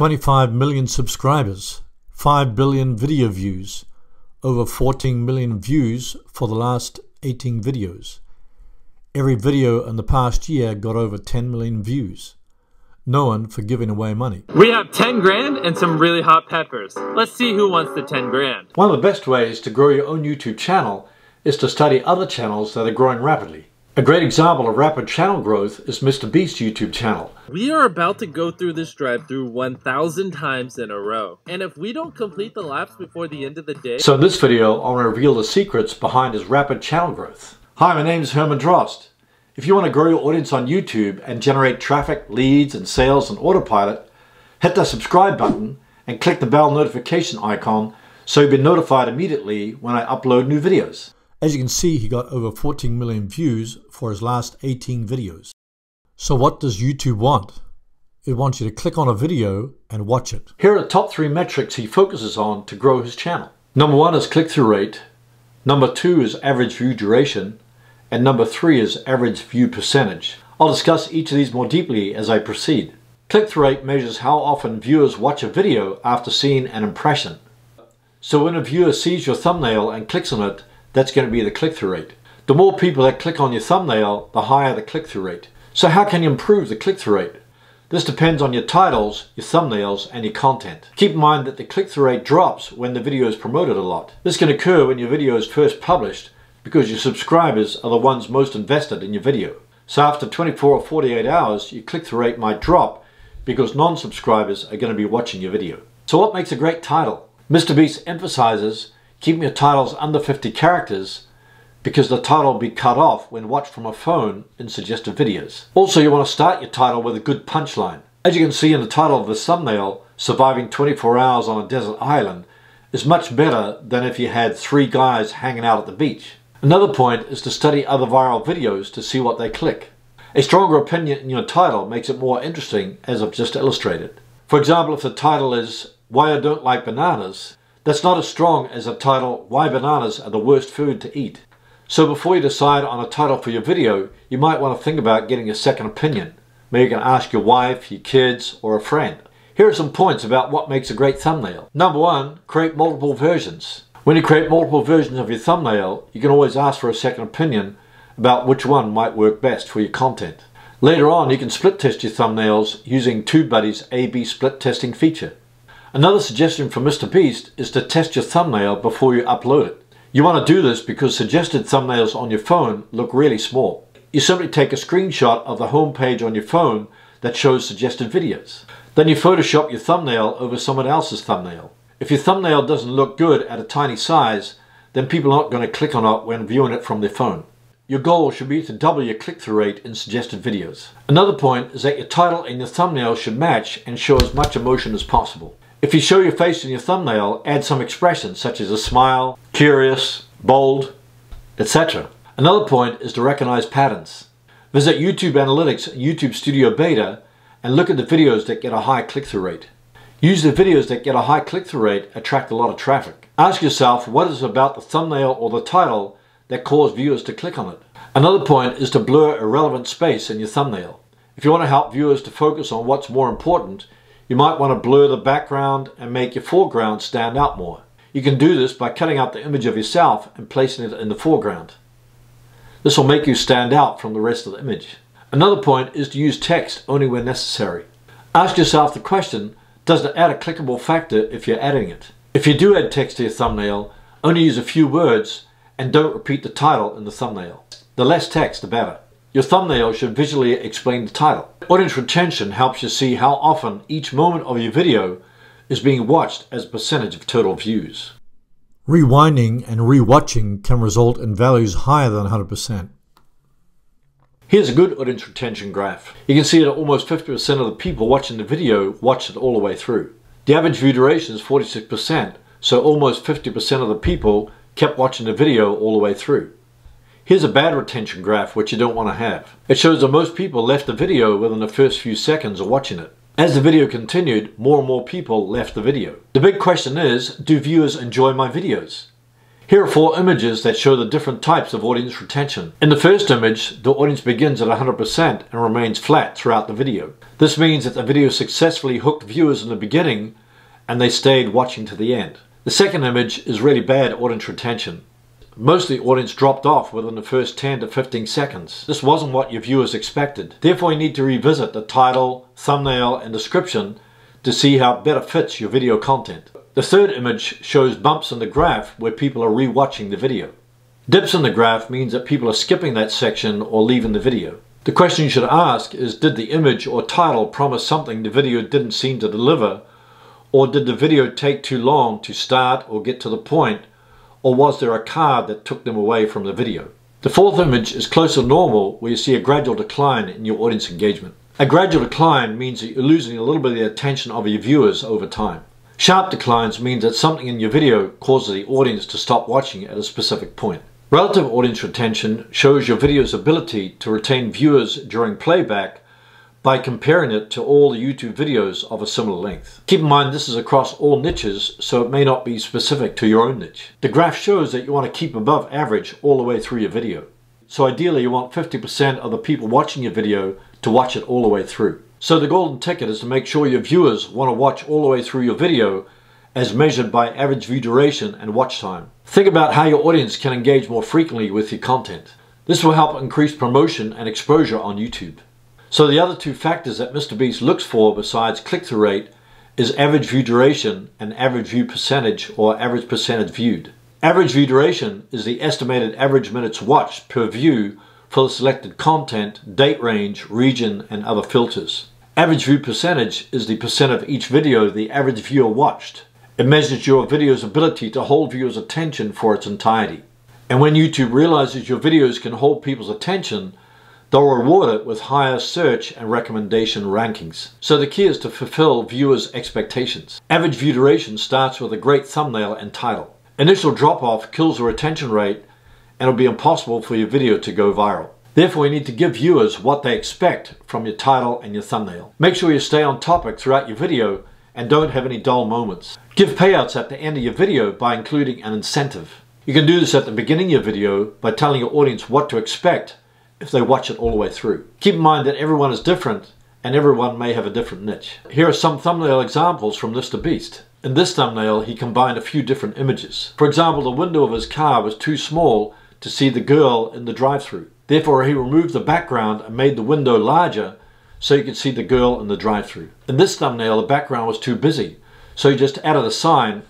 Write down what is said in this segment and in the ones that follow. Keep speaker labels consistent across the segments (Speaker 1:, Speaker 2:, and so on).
Speaker 1: 25 million subscribers, 5 billion video views, over 14 million views for the last 18 videos. Every video in the past year got over 10 million views. Known for giving away money.
Speaker 2: We have 10 grand and some really hot peppers. Let's see who wants the 10 grand.
Speaker 1: One of the best ways to grow your own YouTube channel is to study other channels that are growing rapidly. A great example of rapid channel growth is MrBeasts' YouTube channel.
Speaker 2: We are about to go through this drive-through 1,000 times in a row. And if we don't complete the laps before the end of the day...
Speaker 1: So in this video, I want to reveal the secrets behind his rapid channel growth. Hi, my name is Drost. If you want to grow your audience on YouTube and generate traffic, leads, and sales on autopilot, hit the subscribe button and click the bell notification icon so you'll be notified immediately when I upload new videos. As you can see, he got over 14 million views for his last 18 videos. So what does YouTube want? It wants you to click on a video and watch it. Here are the top 3 metrics he focuses on to grow his channel. Number 1 is click-through rate. Number 2 is average view duration. And number 3 is average view percentage. I'll discuss each of these more deeply as I proceed. Click-through rate measures how often viewers watch a video after seeing an impression. So when a viewer sees your thumbnail and clicks on it, that's going to be the click-through rate. The more people that click on your thumbnail, the higher the click-through rate. So how can you improve the click-through rate? This depends on your titles, your thumbnails, and your content. Keep in mind that the click-through rate drops when the video is promoted a lot. This can occur when your video is first published, because your subscribers are the ones most invested in your video. So after 24 or 48 hours, your click-through rate might drop because non-subscribers are going to be watching your video. So what makes a great title? MrBeast emphasizes keeping your titles under 50 characters because the title will be cut off when watched from a phone in suggested videos. Also, you want to start your title with a good punchline. As you can see in the title of this thumbnail, surviving 24 hours on a desert island is much better than if you had 3 guys hanging out at the beach. Another point is to study other viral videos to see what they click. A stronger opinion in your title makes it more interesting, as I've just illustrated. For example, if the title is Why I Don't Like Bananas, that's not as strong as the title Why Bananas Are the Worst Food to Eat. So before you decide on a title for your video, you might want to think about getting a second opinion. Maybe you can ask your wife, your kids, or a friend. Here are some points about what makes a great thumbnail. Number 1, create multiple versions. When you create multiple versions of your thumbnail, you can always ask for a second opinion about which one might work best for your content. Later on, you can split test your thumbnails using TubeBuddy's A/B split testing feature. Another suggestion from MrBeast is to test your thumbnail before you upload it. You want to do this because suggested thumbnails on your phone look really small. You simply take a screenshot of the home page on your phone that shows suggested videos. Then you Photoshop your thumbnail over someone else's thumbnail. If your thumbnail doesn't look good at a tiny size, then people aren't going to click on it when viewing it from their phone. Your goal should be to double your click-through rate in suggested videos. Another point is that your title and your thumbnail should match and show as much emotion as possible. If you show your face in your thumbnail, add some expressions such as a smile, curious, bold, etc. Another point is to recognize patterns. Visit YouTube Analytics and YouTube Studio Beta and look at the videos that get a high click-through rate. Usually videos that get a high click-through rate attract a lot of traffic. Ask yourself what is it about the thumbnail or the title that cause viewers to click on it. Another point is to blur irrelevant space in your thumbnail. If you want to help viewers to focus on what's more important, you might want to blur the background and make your foreground stand out more. You can do this by cutting out the image of yourself and placing it in the foreground. This will make you stand out from the rest of the image. Another point is to use text only when necessary. Ask yourself the question, does it add a clickable factor if you're adding it? If you do add text to your thumbnail, only use a few words and don't repeat the title in the thumbnail. The less text, the better. Your thumbnail should visually explain the title. Audience retention helps you see how often each moment of your video is being watched as a percentage of total views. Rewinding and rewatching can result in values higher than 100%. Here's a good audience retention graph. You can see that almost 50% of the people watching the video watched it all the way through. The average view duration is 46%, so almost 50% of the people kept watching the video all the way through. Here's a bad retention graph which you don't want to have. It shows that most people left the video within the first few seconds of watching it. As the video continued, more and more people left the video. The big question is, do viewers enjoy my videos? Here are 4 images that show the different types of audience retention. In the first image, the audience begins at 100% and remains flat throughout the video. This means that the video successfully hooked viewers in the beginning and they stayed watching to the end. The second image is really bad audience retention. Most of the audience dropped off within the first 10 to 15 seconds. This wasn't what your viewers expected. Therefore, you need to revisit the title, thumbnail, and description to see how it better fits your video content. The third image shows bumps in the graph where people are re-watching the video. Dips in the graph means that people are skipping that section or leaving the video. The question you should ask is, did the image or title promise something the video didn't seem to deliver? Or did the video take too long to start or get to the point? Or was there a card that took them away from the video? The fourth image is close to normal, where you see a gradual decline in your audience engagement. A gradual decline means that you're losing a little bit of the attention of your viewers over time. Sharp declines means that something in your video causes the audience to stop watching at a specific point. Relative audience retention shows your video's ability to retain viewers during playback by comparing it to all the YouTube videos of a similar length. Keep in mind this is across all niches, so it may not be specific to your own niche. The graph shows that you want to keep above average all the way through your video. So ideally you want 50% of the people watching your video to watch it all the way through. So the golden ticket is to make sure your viewers want to watch all the way through your video as measured by average view duration and watch time. Think about how your audience can engage more frequently with your content. This will help increase promotion and exposure on YouTube. So the other 2 factors that MrBeast looks for besides click-through rate is average view duration and average view percentage, or average percentage viewed. Average view duration is the estimated average minutes watched per view for the selected content, date range, region, and other filters. Average view percentage is the percent of each video the average viewer watched. It measures your video's ability to hold viewers' attention for its entirety. And when YouTube realizes your videos can hold people's attention, they'll reward it with higher search and recommendation rankings. So the key is to fulfill viewers' expectations. Average view duration starts with a great thumbnail and title. Initial drop-off kills the retention rate and it'll be impossible for your video to go viral. Therefore, you need to give viewers what they expect from your title and your thumbnail. Make sure you stay on topic throughout your video and don't have any dull moments. Give payouts at the end of your video by including an incentive. You can do this at the beginning of your video by telling your audience what to expect if they watch it all the way through. Keep in mind that everyone is different and everyone may have a different niche. Here are some thumbnail examples from MrBeast. In this thumbnail, he combined a few different images. For example, the window of his car was too small to see the girl in the drive-thru. Therefore, he removed the background and made the window larger so you could see the girl in the drive-thru. In this thumbnail, the background was too busy, so he just added a sign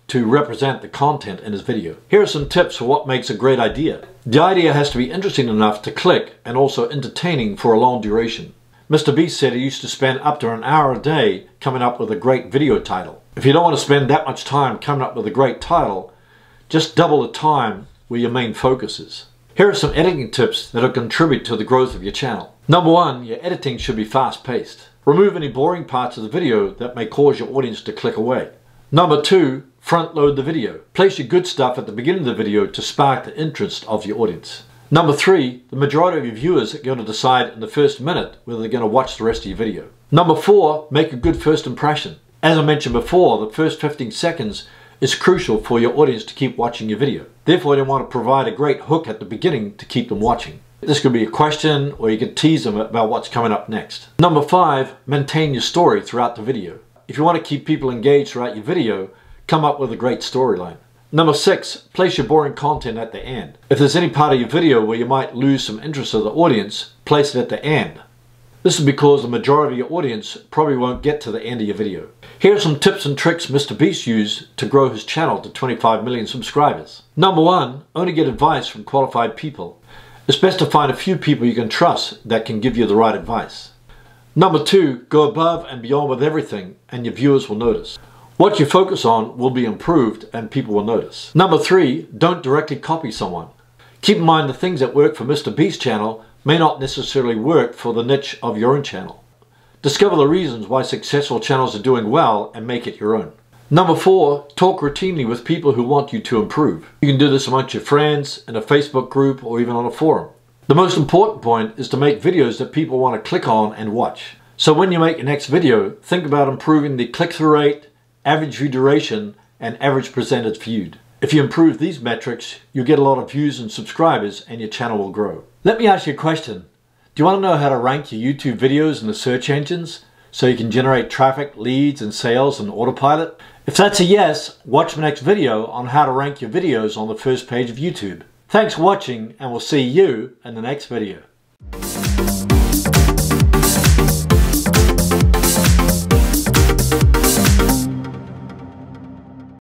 Speaker 1: to represent the content in his video. Here are some tips for what makes a great idea. The idea has to be interesting enough to click and also entertaining for a long duration. MrBeast said he used to spend up to an hour a day coming up with a great video title. If you don't want to spend that much time coming up with a great title, just double the time where your main focus is. Here are some editing tips that will contribute to the growth of your channel. Number 1, your editing should be fast-paced. Remove any boring parts of the video that may cause your audience to click away. Number 2, front load the video. Place your good stuff at the beginning of the video to spark the interest of your audience. Number 3, the majority of your viewers are going to decide in the first minute whether they're going to watch the rest of your video. Number 4, make a good first impression. As I mentioned before, the first 15 seconds is crucial for your audience to keep watching your video. Therefore, you want to provide a great hook at the beginning to keep them watching. This could be a question, or you could tease them about what's coming up next. Number 5, maintain your story throughout the video. If you want to keep people engaged throughout your video, come up with a great storyline. Number 6, place your boring content at the end. If there's any part of your video where you might lose some interest of the audience, place it at the end. This is because the majority of your audience probably won't get to the end of your video. Here are some tips and tricks MrBeast used to grow his channel to 25 million subscribers. Number 1, only get advice from qualified people. It's best to find a few people you can trust that can give you the right advice. Number 2, go above and beyond with everything and your viewers will notice. What you focus on will be improved and people will notice. Number 3, don't directly copy someone. Keep in mind the things that work for MrBeast's channel may not necessarily work for the niche of your own channel. Discover the reasons why successful channels are doing well and make it your own. Number 4, talk routinely with people who want you to improve. You can do this amongst your friends, in a Facebook group, or even on a forum. The most important point is to make videos that people want to click on and watch. So when you make your next video, think about improving the click-through rate, average view duration, and average percentage viewed. If you improve these metrics, you'll get a lot of views and subscribers and your channel will grow. Let me ask you a question. Do you want to know how to rank your YouTube videos in the search engines so you can generate traffic, leads, and sales on autopilot? If that's a yes, watch my next video on how to rank your videos on the first page of YouTube. Thanks for watching, and we'll see you in the next video.